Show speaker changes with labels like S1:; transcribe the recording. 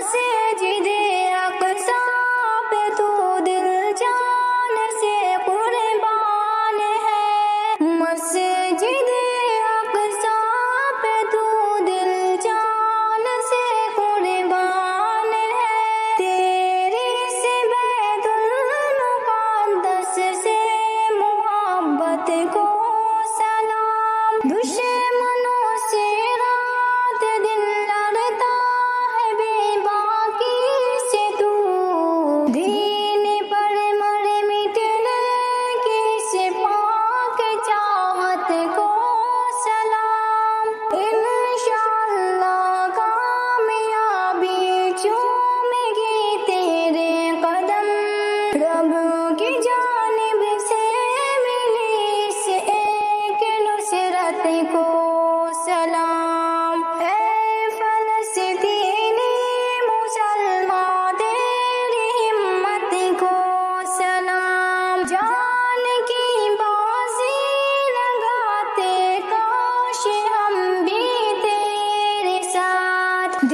S1: مسجد اقصی پہ تو دل جان سے قربان ہے، مسجد اقصی پہ تو دل جان سے قربان ہے، تیری اس بیت المقدس سے محبت کو سلام، دشمنوں سے رات دن لڑتا ہے بے باکی سے تو، دین پر مر مٹنے کی اس پاک چاہت کو سلام، انشاءاللہ کامیابی چومے گی تیرے قدم، رب کی جانب سے ملی اس ایک نصرت کو سلام، اے فلسطینی مسلمان تیری ہمت کو سلام، جان کی بازی لگاتے کاش ہم بھی تیرے ساتھ،